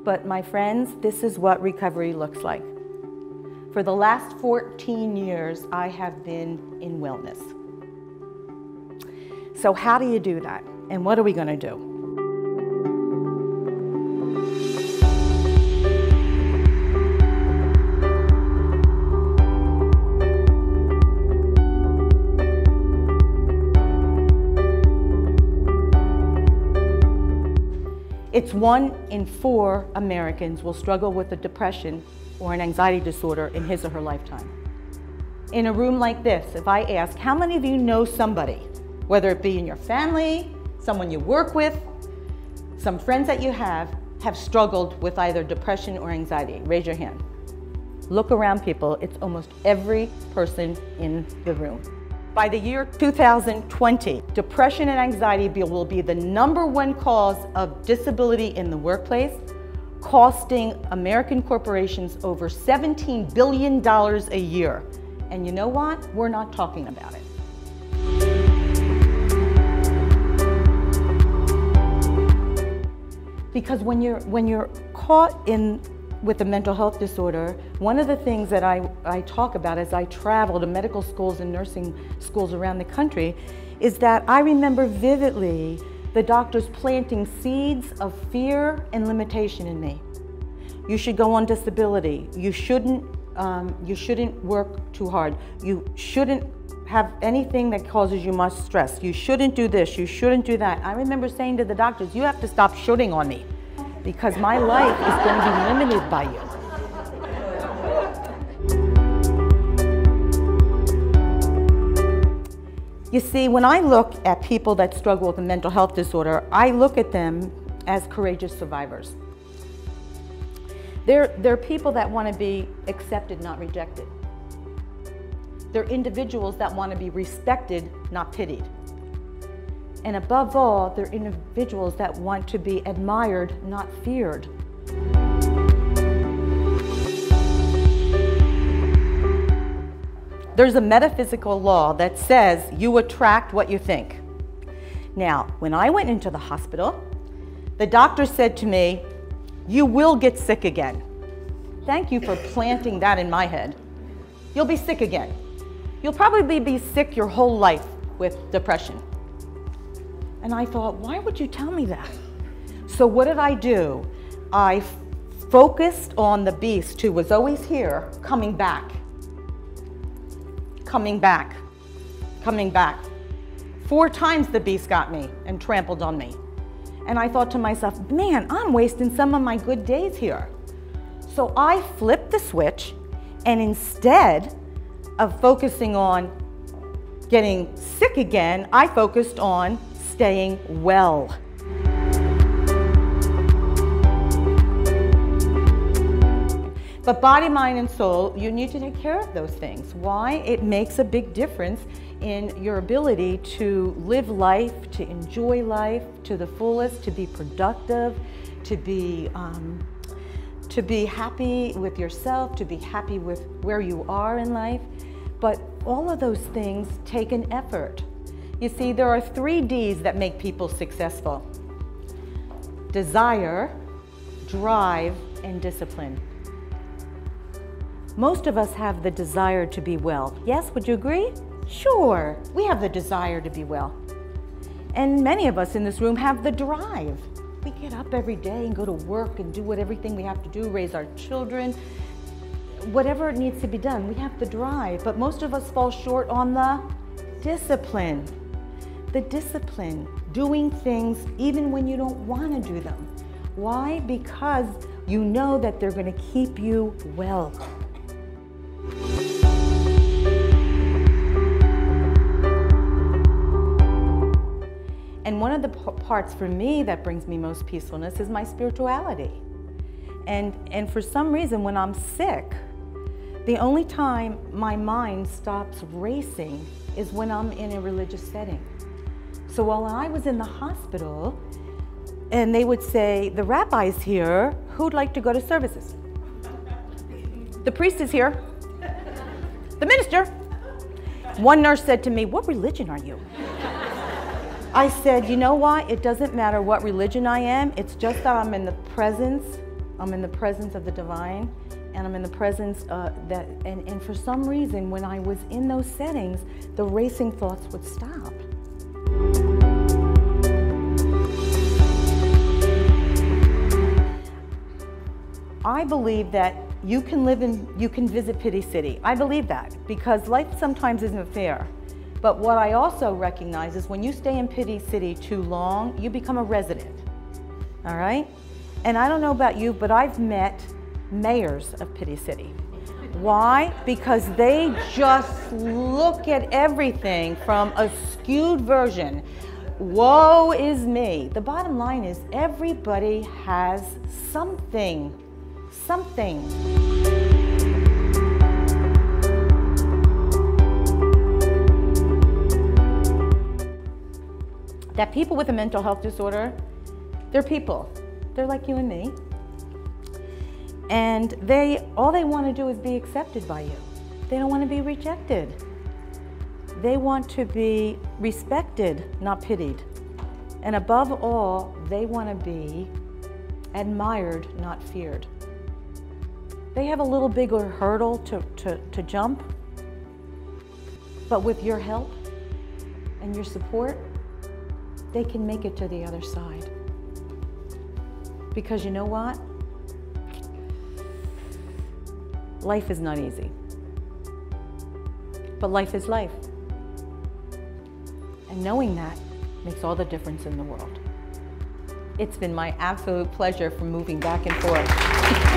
But my friends, this is what recovery looks like. For the last 14 years, I have been in wellness. So how do you do that? And what are we going to do? It's 1 in 4 Americans will struggle with a depression or an anxiety disorder in his or her lifetime. In a room like this, if I ask, how many of you know somebody, whether it be in your family, someone you work with, some friends that you have struggled with either depression or anxiety? Raise your hand. Look around, people. It's almost every person in the room. By the year 2020, depression and anxiety will be the #1 cause of disability in the workplace, costing American corporations over $17 billion a year. And you know what? We're not talking about it. Because when you're caught with a mental health disorder, one of the things that I talk about as I travel to medical schools and nursing schools around the country is that I remember vividly the doctors planting seeds of fear and limitation in me. You should go on disability. You shouldn't work too hard. You shouldn't have anything that causes you much stress. You shouldn't do this. You shouldn't do that. I remember saying to the doctors, you have to stop shooting on me, because my life is going to be limited by you. You see, when I look at people that struggle with a mental health disorder, I look at them as courageous survivors. They're people that want to be accepted, not rejected. They're individuals that want to be respected, not pitied. And above all, they're individuals that want to be admired, not feared. There's a metaphysical law that says you attract what you think. Now, when I went into the hospital, the doctor said to me, you will get sick again. Thank you for planting that in my head. You'll be sick again. You'll probably be sick your whole life with depression. And I thought, why would you tell me that? So what did I do? I focused on the beast who was always here, coming back. Coming back. Coming back. 4 times the beast got me and trampled on me. And I thought to myself, man, I'm wasting some of my good days here. So I flipped the switch, and instead of focusing on getting sick again, I focused on staying well. But body, mind, and soul, you need to take care of those things. Why? It makes a big difference in your ability to live life, to enjoy life to the fullest, to be productive, to be happy with yourself, to be happy with where you are in life. But all of those things take an effort. You see, there are 3 Ds that make people successful: desire, drive, and discipline. Most of us have the desire to be well. Yes, would you agree? Sure, we have the desire to be well. And many of us in this room have the drive. We get up every day and go to work and do everything we have to do, raise our children, whatever needs to be done. We have the drive, but most of us fall short on the discipline. The discipline, doing things even when you don't want to do them. Why? Because you know that they're going to keep you well. And one of the parts for me that brings me most peacefulness is my spirituality. And for some reason, when I'm sick, the only time my mind stops racing is when I'm in a religious setting. So while I was in the hospital, and they would say, the rabbi's here, who'd like to go to services? The priest is here. The minister. One nurse said to me, what religion are you? I said, you know what? It doesn't matter what religion I am. It's just that I'm in the presence I'm in the presence of the divine, and I'm in the presence and for some reason, when I was in those settings, the racing thoughts would stop. I believe that you can visit Pity City. I believe that because life sometimes isn't fair. But what I also recognize is when you stay in Pity City too long, you become a resident, all right? And I don't know about you, but I've met mayors of Pity City. Why? Because they just look at everything from a skewed version. Woe is me. The bottom line is everybody has something. That people with a mental health disorder, they're people. They're like you and me. And all they want to do is be accepted by you. They don't want to be rejected. They want to be respected, not pitied. And above all, they want to be admired, not feared. They have a little bigger hurdle to jump, but with your help and your support, they can make it to the other side. Because you know what? Life is not easy, but life is life. And knowing that makes all the difference in the world. It's been my absolute pleasure for moving back and forth.